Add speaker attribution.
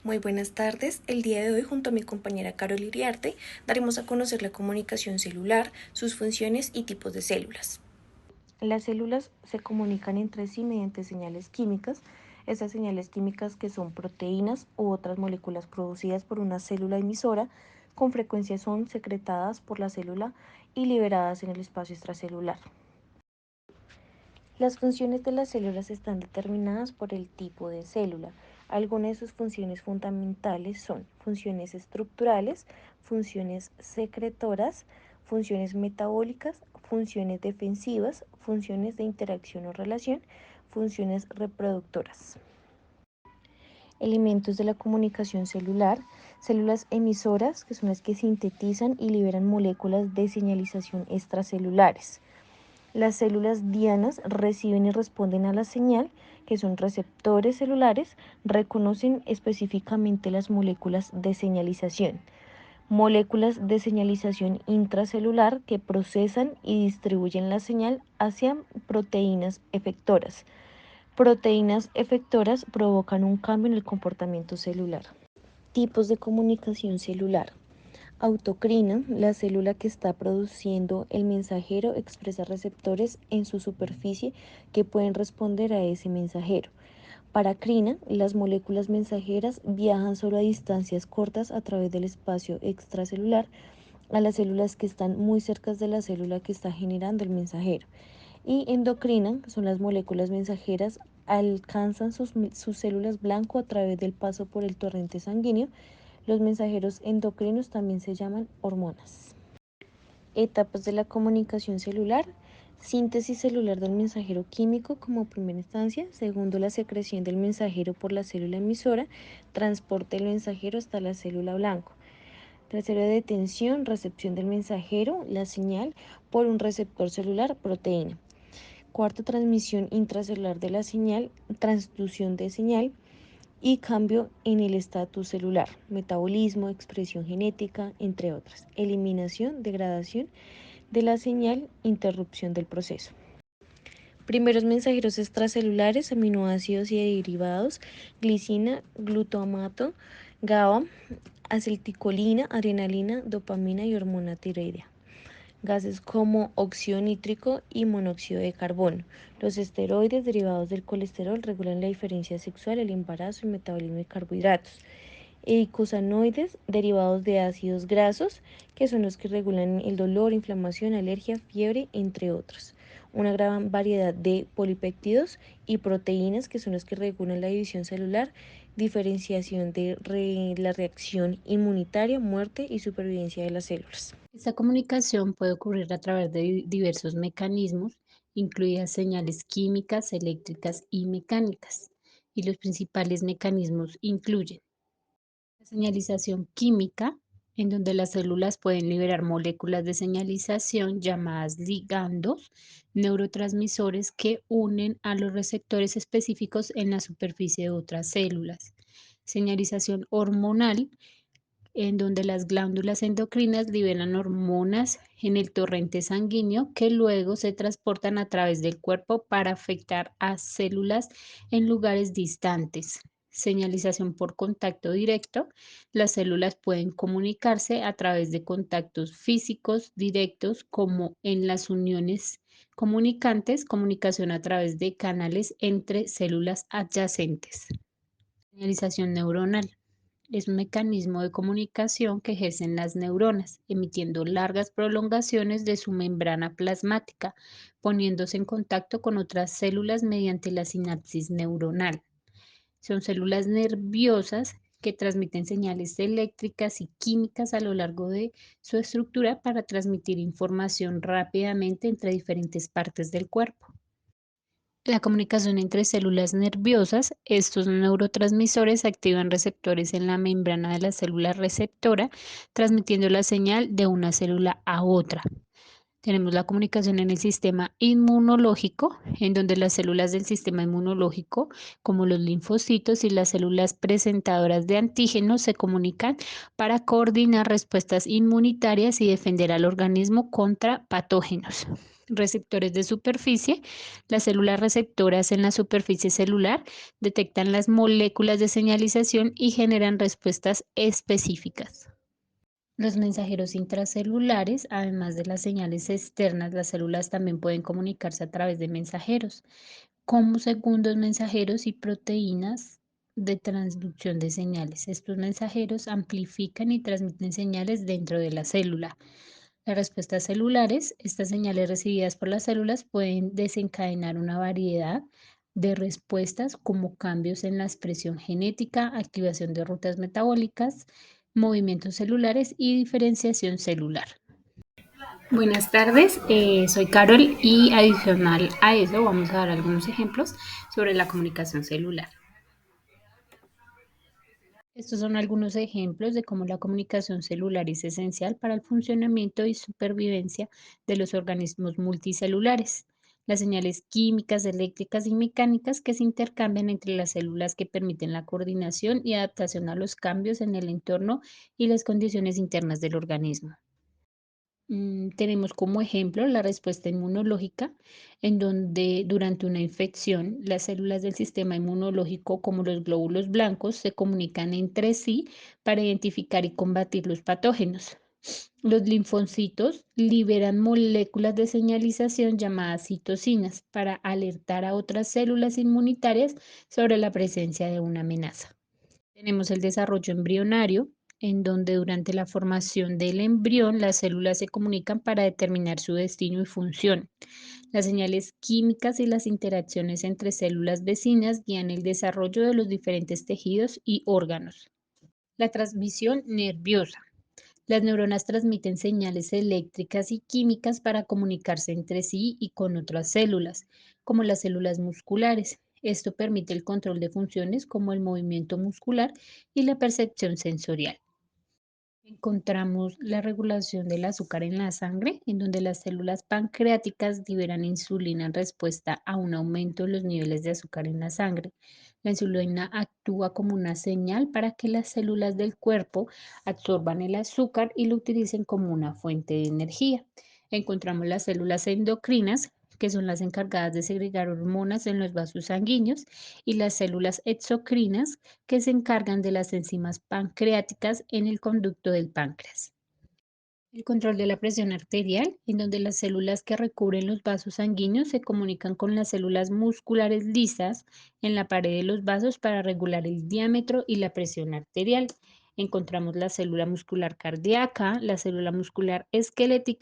Speaker 1: Muy buenas tardes. El día de hoy, junto a mi compañera Carol Iriarte, daremos a conocer la comunicación celular, sus funciones y tipos de células. Las células se comunican entre sí mediante señales químicas. Estas señales químicas que son proteínas u otras moléculas producidas por una célula emisora, con frecuencia son secretadas por la célula y liberadas en el espacio extracelular. Las funciones de las células están determinadas por el tipo de célula. Algunas de sus funciones fundamentales son funciones estructurales, funciones secretoras, funciones metabólicas, funciones defensivas, funciones de interacción o relación, funciones reproductoras. Elementos de la comunicación celular, células emisoras, que son las que sintetizan y liberan moléculas de señalización extracelulares. Las células dianas reciben y responden a la señal, que son receptores celulares, reconocen específicamente las moléculas de señalización. Moléculas de señalización intracelular que procesan y distribuyen la señal hacia proteínas efectoras. Proteínas efectoras provocan un cambio en el comportamiento celular. Tipos de comunicación celular. Autocrina, la célula que está produciendo el mensajero, expresa receptores en su superficie que pueden responder a ese mensajero. Paracrina, las moléculas mensajeras viajan solo a distancias cortas a través del espacio extracelular a las células que están muy cerca de la célula que está generando el mensajero. Y endocrina, que son las moléculas mensajeras, alcanzan sus células blanco a través del paso por el torrente sanguíneo. Los mensajeros endocrinos también se llaman hormonas. Etapas de la comunicación celular. Síntesis celular del mensajero químico como primera instancia. Segundo, la secreción del mensajero por la célula emisora. Transporte del mensajero hasta la célula blanco. Tercero, detención, recepción del mensajero, la señal, por un receptor celular, proteína. Cuarto, transmisión intracelular de la señal, transducción de señal y cambio en el estatus celular, metabolismo, expresión genética, entre otras. Eliminación, degradación de la señal, interrupción del proceso. Primeros mensajeros extracelulares, aminoácidos y derivados, glicina, glutamato, GABA, acetilcolina, adrenalina, dopamina y hormona tiroidea. Gases como óxido nítrico y monóxido de carbono. Los esteroides derivados del colesterol regulan la diferencia sexual, el embarazo, el metabolismo de carbohidratos. Eicosanoides derivados de ácidos grasos, que son los que regulan el dolor, inflamación, alergia, fiebre, entre otros. Una gran variedad de polipéptidos y proteínas, que son los que regulan la división celular, diferenciación de la reacción inmunitaria, muerte y supervivencia de las células.
Speaker 2: Esta comunicación puede ocurrir a través de diversos mecanismos, incluidas señales químicas, eléctricas y mecánicas. Y los principales mecanismos incluyen la señalización química, en donde las células pueden liberar moléculas de señalización llamadas ligandos, neurotransmisores que unen a los receptores específicos en la superficie de otras células. Señalización hormonal, en donde las glándulas endocrinas liberan hormonas en el torrente sanguíneo que luego se transportan a través del cuerpo para afectar a células en lugares distantes. Señalización por contacto directo. Las células pueden comunicarse a través de contactos físicos directos como en las uniones comunicantes, comunicación a través de canales entre células adyacentes. Señalización neuronal. Es un mecanismo de comunicación que ejercen las neuronas, emitiendo largas prolongaciones de su membrana plasmática, poniéndose en contacto con otras células mediante la sinapsis neuronal. Son células nerviosas que transmiten señales eléctricas y químicas a lo largo de su estructura para transmitir información rápidamente entre diferentes partes del cuerpo. La comunicación entre células nerviosas, estos neurotransmisores activan receptores en la membrana de la célula receptora, transmitiendo la señal de una célula a otra. Tenemos la comunicación en el sistema inmunológico, en donde las células del sistema inmunológico, como los linfocitos y las células presentadoras de antígenos, se comunican para coordinar respuestas inmunitarias y defender al organismo contra patógenos. Receptores de superficie. Las células receptoras en la superficie celular detectan las moléculas de señalización y generan respuestas específicas. Los mensajeros intracelulares, además de las señales externas, las células también pueden comunicarse a través de mensajeros, como segundos mensajeros y proteínas de transducción de señales. Estos mensajeros amplifican y transmiten señales dentro de la célula. Las respuestas celulares, estas señales recibidas por las células pueden desencadenar una variedad de respuestas como cambios en la expresión genética, activación de rutas metabólicas, movimientos celulares y diferenciación celular. Buenas tardes, soy Carol y adicional a eso vamos a dar algunos ejemplos sobre la comunicación celular. Estos son algunos ejemplos de cómo la comunicación celular es esencial para el funcionamiento y supervivencia de los organismos multicelulares. Las señales químicas, eléctricas y mecánicas que se intercambian entre las células que permiten la coordinación y adaptación a los cambios en el entorno y las condiciones internas del organismo. Tenemos como ejemplo la respuesta inmunológica, en donde durante una infección las células del sistema inmunológico, como los glóbulos blancos, se comunican entre sí para identificar y combatir los patógenos. Los linfocitos liberan moléculas de señalización llamadas citocinas para alertar a otras células inmunitarias sobre la presencia de una amenaza. Tenemos el desarrollo embrionario, en donde durante la formación del embrión las células se comunican para determinar su destino y función. Las señales químicas y las interacciones entre células vecinas guían el desarrollo de los diferentes tejidos y órganos. La transmisión nerviosa. Las neuronas transmiten señales eléctricas y químicas para comunicarse entre sí y con otras células, como las células musculares. Esto permite el control de funciones como el movimiento muscular y la percepción sensorial. Encontramos la regulación del azúcar en la sangre, en donde las células pancreáticas liberan insulina en respuesta a un aumento en los niveles de azúcar en la sangre. La insulina actúa como una señal para que las células del cuerpo absorban el azúcar y lo utilicen como una fuente de energía. Encontramos las células endocrinas, que son las encargadas de segregar hormonas en los vasos sanguíneos, y las células exocrinas, que se encargan de las enzimas pancreáticas en el conducto del páncreas. El control de la presión arterial, en donde las células que recubren los vasos sanguíneos se comunican con las células musculares lisas en la pared de los vasos para regular el diámetro y la presión arterial. Encontramos la célula muscular cardíaca, la célula muscular esquelética y